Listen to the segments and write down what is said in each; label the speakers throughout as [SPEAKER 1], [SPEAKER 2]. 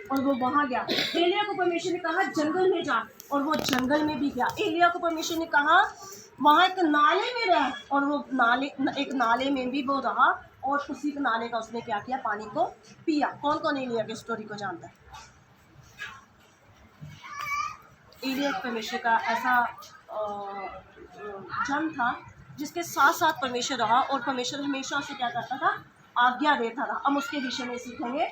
[SPEAKER 1] और वो वहाँ गया। एलिया को परमेश्वर ने कहा जंगल में जा, और वो जंगल में भी गया। एलिया को परमेश्वर ने कहा वहाँ एक नाले में रह, और वो एक नाले में भी वो रहा, और उसी के नाले का उसने क्या किया, पानी को पिया। कौन कौन एलिया की स्टोरी को जानता है? एलिया परमेश्वर का ऐसा जन था जिसके साथ साथ परमेश्वर रहा, और परमेश्वर हमेशा उसे क्या करता था, आज्ञा देता रहा। हम उसके विषय में सीखेंगे।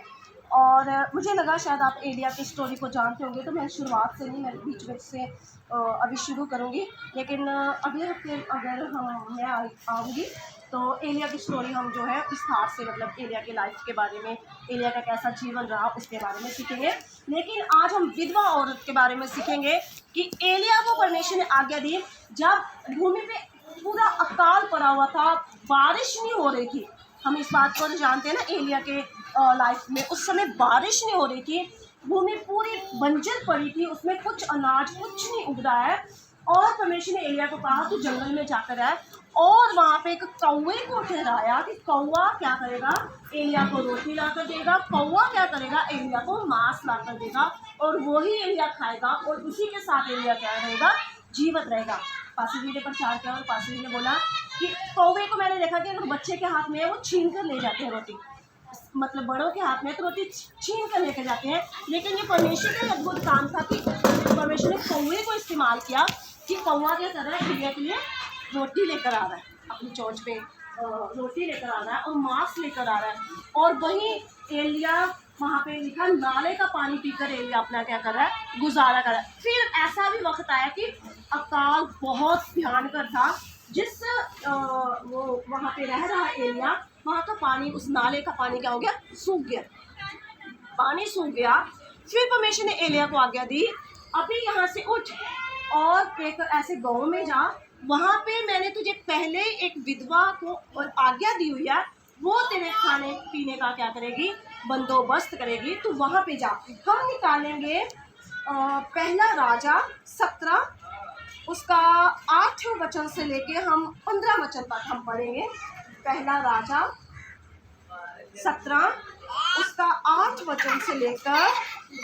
[SPEAKER 1] और मुझे लगा शायद आप एलिया की स्टोरी को जानते होंगे, तो मैं शुरुआत से नहीं, मैं बीच बीच से अभी शुरू करूँगी। लेकिन अगले हफ्ते अगर मैं आऊँगी तो एलिया की स्टोरी हम जो है विस्तार से, मतलब एलिया के लाइफ के बारे में, एलिया का कैसा जीवन रहा उसके बारे में सीखेंगे। लेकिन आज हम विधवा औरत के बारे में सीखेंगे कि एलिया को परमेश्वर ने आज्ञा दी, जब भूमि पे पूरा अकाल पड़ा हुआ था, बारिश नहीं हो रही थी। हम इस बात को जानते हैं ना, एलिया के लाइफ में उस समय बारिश नहीं हो रही थी, भूमि पूरी बंजर पड़ी थी, उसमें कुछ अनाज कुछ नहीं उग रहा है। और परमेश्वर ने एलिया को कहा तू जंगल में जाकर है, और वहाँ पे एक कौवे को ठहराया कि कौवा क्या करेगा, एलिया को रोटी ला कर देगा, कौवा क्या करेगा, एलिया को मांस ला कर देगा, और वही एलिया खाएगा, और उसी के साथ एलिया क्या रहेगा, जीवित रहेगा। पासी जी ने प्रचार किया, और पासी जी ने बोला कि कौवे को मैंने देखा कि अगर बच्चे के हाथ में है वो छीन कर ले जाते हैं रोटी, मतलब बड़ों के हाथ में तो रोटी छीन कर लेके जाते हैं। लेकिन ये परमेश्वर का अद्भुत काम था कि परमेश्वर ने कौवे को इस्तेमाल किया कि कौवा क्या कर रहा है, एलिया के लिए रोटी लेकर आ रहा है, अपनी चोंच पे रोटी लेकर आ रहा है और मांस लेकर आ रहा है। और वहीं एलिया वहाँ पे लिखा नाले का पानी पीकर एलिया अपना क्या कर रहा है, गुजारा कर रहा है। फिर ऐसा भी वक्त आया कि अकाल बहुत भयंकर था, जिस वो वहाँ पे रह रहा एलिया, वहाँ का पानी, उस नाले का पानी क्या हो गया, सूख गया, पानी सूख गया। फिर परमेश्वर ने एलिया को आज्ञा दी अभी यहाँ से उठ और एक ऐसे गांव में जा, वहाँ पे मैंने तुझे पहले एक विधवा को और आज्ञा दी हुई है, वो तेरे खाने पीने का क्या करेगी, बंदोबस्त करेगी, तू वहाँ पे जा। हम निकालेंगे पहला राजा 17 उसका 8 वचन से लेके हम 15 वचन तक हम पढ़ेंगे। पहला राजा 17 उसका 8 वचन से लेकर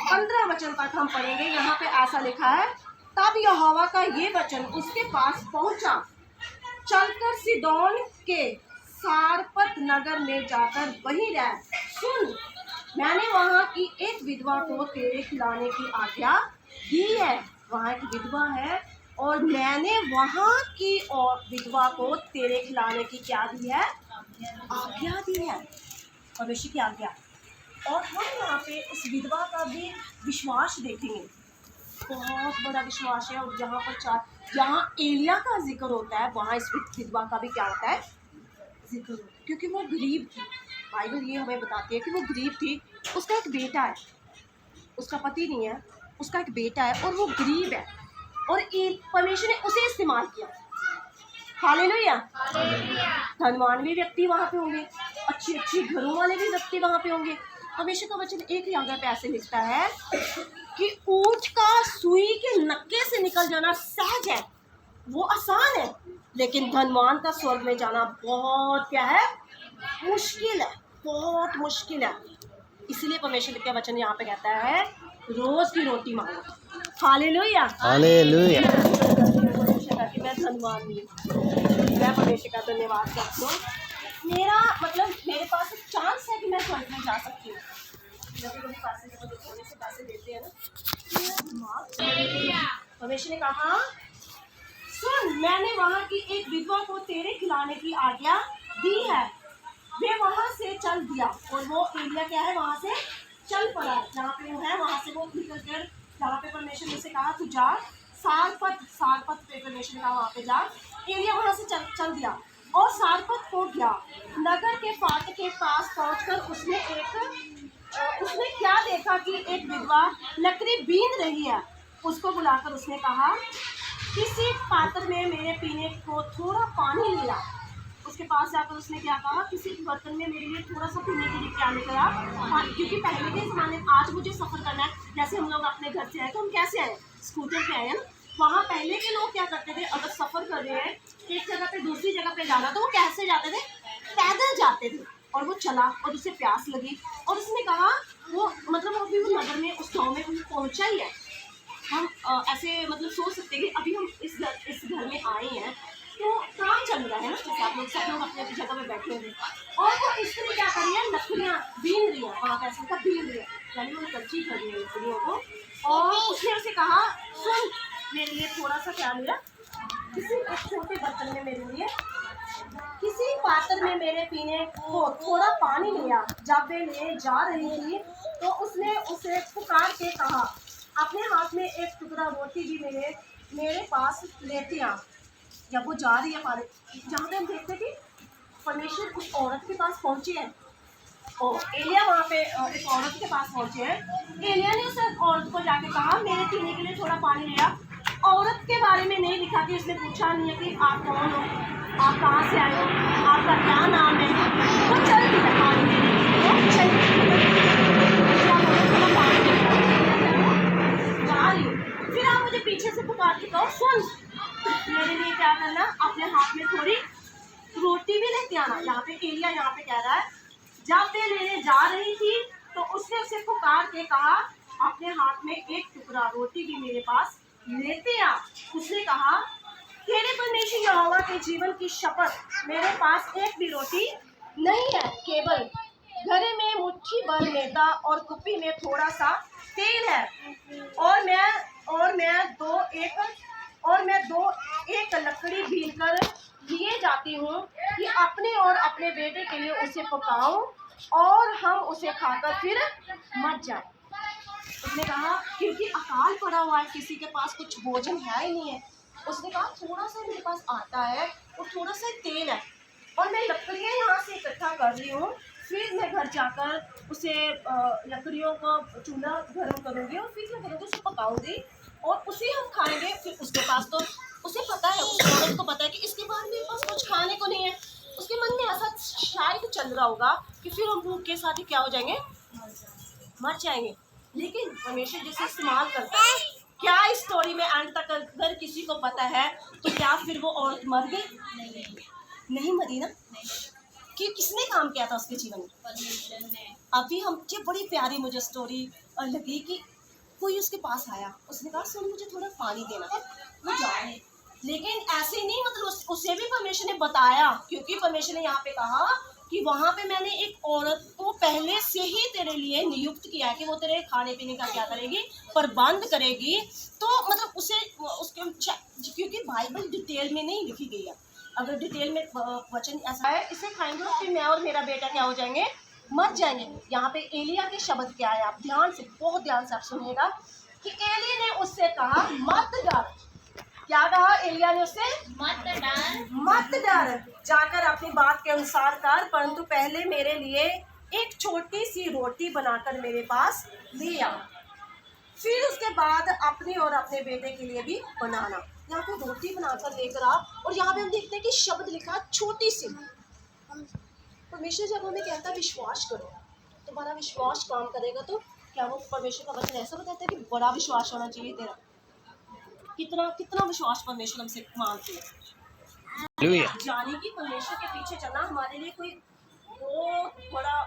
[SPEAKER 1] 15 वचन तक हम पढ़ेंगे। यहाँ पे ऐसा लिखा है, तब यहोवा का ये वचन उसके पास पहुंचा, चलकर सीदोन के सारपत नगर में जाकर वहीं रह। सुन, मैंने वहाँ की एक विधवा को तेरे खिलाने की आज्ञा दी है। वहाँ एक विधवा है और मैंने वहाँ की और विधवा को तेरे खिलाने की क्या दी है, आज्ञा दी है, परमेश्वर की आज्ञा। और हम यहाँ पे उस विधवा का भी विश्वास देखेंगे, बहुत बड़ा विश्वास है। और जहाँ एलिया का जिक्र होता है, वहाँ इस विधवा का भी क्या होता है, जिक्र होता है, क्योंकि वो गरीब थी। बाइबल ये हमें बताती है कि वो गरीब थी, उसका एक बेटा है, उसका पति नहीं है, उसका एक बेटा है, और वो गरीब है, और परमेश्वर ने उसे इस्तेमाल किया। हालेलुया। धनवान भी व्यक्ति वहाँ पे होंगे, अच्छी अच्छी घरों वाले भी व्यक्ति वहाँ पे होंगे। परमेश्वर का वचन एक ही जगह पे ऐसे लिखता है कि ऊंट का सुई के नक्के से निकल जाना सहज है, वो आसान है, लेकिन धनवान का स्वर्ग में जाना बहुत क्या है, मुश्किल है, बहुत मुश्किल है। इसीलिए परमेश्वर का वचन यहाँ पे कहता है रोज की रोटी मांगो। Hallelujah, hallelujah. मैं धनवान हूँ, मैं परमेश्वर का धन्यवाद करती हूँ। मेरा मतलब मेरे पास एक चांस है कि मैं स्वर्ग में जा सकती हूँ। जब कभी पैसे देते हैं ना, परमेश्वर ने कहा सुन, मैंने वहाँ की एक विधवा को तेरे खिलाने की आज्ञा दी है। वे वहाँ से चल दिया, और वो एलिया क्या है, वहाँ से चल पड़ा, जहाँ पे वो है वहाँ से वो निकल कर, जहाँ पे परमेश्वर ने उसे कहा तू जा, सारपत पे परमेश्वर ने कहा वहाँ पे जा। एलिया वहाँ से चल दिया और सारपत हो गया। नगर के फाटक के पास पहुँचकर उसने क्या देखा कि एक विधवा लकड़ी बीन रही है। उसको बुलाकर उसने कहा किसी पात्र में मेरे पीने को थोड़ा पानी ले ला। उसके पास जाकर उसने क्या कहा, किसी बर्तन में मेरे लिए थोड़ा सा पीने के लिए क्या लेकर आ, क्योंकि पहले के ज़माने में, आज मुझे सफ़र करना है, जैसे हम लोग अपने घर से आए तो हम कैसे आए, स्कूटर पे आए, वहाँ पहले के लोग क्या करते थे, अगर सफ़र कर रहे हैं एक जगह पे दूसरी जगह पे जाना, तो वो कैसे जाते थे, पैदल जाते थे। और वो चला और उसे प्यास लगी, और उसने कहा वो मतलब वो भी वो नगर में गाँव में कोई पहुँचा ही है। हम ऐसे मतलब सोच सकते हैं कि अभी हम इस घर में आए हैं तो काम चल रहा है ना, जैसे आप लोग सब लोग अपने अपनी जगह पे बैठे हुए और वो इसमें क्या कर रही है, लकड़ियाँ बीन रही है, वहाँ पैसे का बीन रही है, यानी वो कच्ची कर रही है लकड़ियों को। और उसने उसे कहा सुन मेरे लिए थोड़ा सा क्या लिया, किसी एक छोटे बर्तन में मेरे लिए किसी पात्र में मेरे पीने को थोड़ा पानी लिया। जब वे ले जा रही थी तो उसने उसे पुकार के कहा अपने हाथ में एक टुकड़ा रोटी भी मेरे पास लेते आ। जब वो जा रही है पानी, जहाँ पे हम देखते कि परमेश्वर उस औरत के पास पहुंचे हैं और एलिया वहाँ पे एक औरत के पास पहुंचे हैं। एलिया ने उस औरत को जाके कहा मेरे पीने के लिए थोड़ा पानी लिया। औरत के बारे में नहीं लिखा कि उसने पूछा नहीं है कि आप कौन हो, आप कहाँ से आए हो, आपका क्या नाम है। वो चल दी है पानी लेने के लिए, वो चल जा रही हूँ। फिर आप मुझे पीछे से पुकार के कहो सुन मेरे लिए क्या करना, अपने हाथ में थोड़ी रोटी भी लेके आना। यहाँ पे एलिया यहाँ पे कह रहा है जब वे लेने जा रही थी तो उसने उसे पुकार के कहा अपने हाथ में एक टुकड़ा रोटी भी मेरे पास लेते आ। उसने कहा तेरे परमेश्वर यहोवा के जीवन की शपथ मेरे पास एक भी रोटी नहीं है, केवल घरे में मुट्ठी भर मैदा और कुप्पी में थोड़ा सा तेल है। और मैं दो एक लकड़ी भीन कर लिए जाती हूँ कि अपने और अपने बेटे के लिए उसे पकाऊं और हम उसे खाकर फिर मर जाए। उसने कहा क्योंकि अकाल पड़ा हुआ है, किसी के पास कुछ भोजन है ही नहीं है। उसने कहा थोड़ा सा मेरे पास आटा है और थोड़ा सा तेल है और मैं लकड़ियाँ यहाँ से इकट्ठा कर रही हूँ, फिर मैं घर जाकर उसे लकड़ियों को चूल्हा गर्म करूँगी और फिर मैं करूँगी उसे पकाऊंगी और उसे हम खाएंगे। फिर उसके पास तो उसे पता है, उस औरत को पता है कि इसके बाद मेरे पास कुछ खाने को नहीं है। उसके मन में ऐसा शायद चल रहा होगा कि फिर हम भूख के साथ ही क्या हो जाएंगे, मर जाएंगे। लेकिन परमेश्वर जिसे इस्तेमाल करता है, क्या इस स्टोरी में अंत तक अगर किसी को पता है तो क्या फिर वो औरत मर गई? नहीं मरी ना। कि किसने काम किया था उसके जीवन में? अभी हम मुझे बड़ी प्यारी मुझे स्टोरी लगी कि कोई उसके पास आया, उसने कहा सुन मुझे थोड़ा पानी देना। वो जा रहे, लेकिन ऐसे नहीं, मतलब उसे भी परमेश्वर ने बताया, क्योंकि परमेश्वर ने यहाँ पे कहा कि वहाँ पे मैंने एक औरत को पहले से ही तेरे लिए नियुक्त किया है कि वो तेरे खाने पीने का क्या करेगी, प्रबंध करेगी। तो मतलब उसे उसके, क्योंकि बाइबल डिटेल में नहीं लिखी गई है। अगर डिटेल में वचन ऐसा है इसे खाएंगे तो फिर मैं और मेरा बेटा क्या हो जाएंगे, मर जाएंगे। यहाँ पे एलिया के शब्द क्या है, आप ध्यान से, बहुत ध्यान से आप सुनिएगा कि एलिया ने उससे कहा मत डर। क्या कहा एलिया ने उससे? मत डर, मत डर, जाकर अपनी बात के अनुसार कर, परंतु पहले मेरे लिए एक छोटी सी रोटी बनाकर मेरे पास ले आ, फिर उसके बाद अपने और अपने बेटे के लिए भी बनाना। यहाँ पे रोटी बनाकर लेकर आ, और यहाँ पे हम देखते हैं कि शब्द लिखा छोटी सी। परमेश्वर जब हमें कहता है विश्वास करो, तुम्हारा विश्वास काम करेगा, तो क्या वो परमेश्वर का वचन ऐसा बताता है कि बड़ा विश्वास होना चाहिए तेरा? कितना कितना विश्वास परमेश्वर हमसे मांगते हैं। जाने की परमेश्वर के पीछे चलना हमारे लिए कोई बहुत बड़ा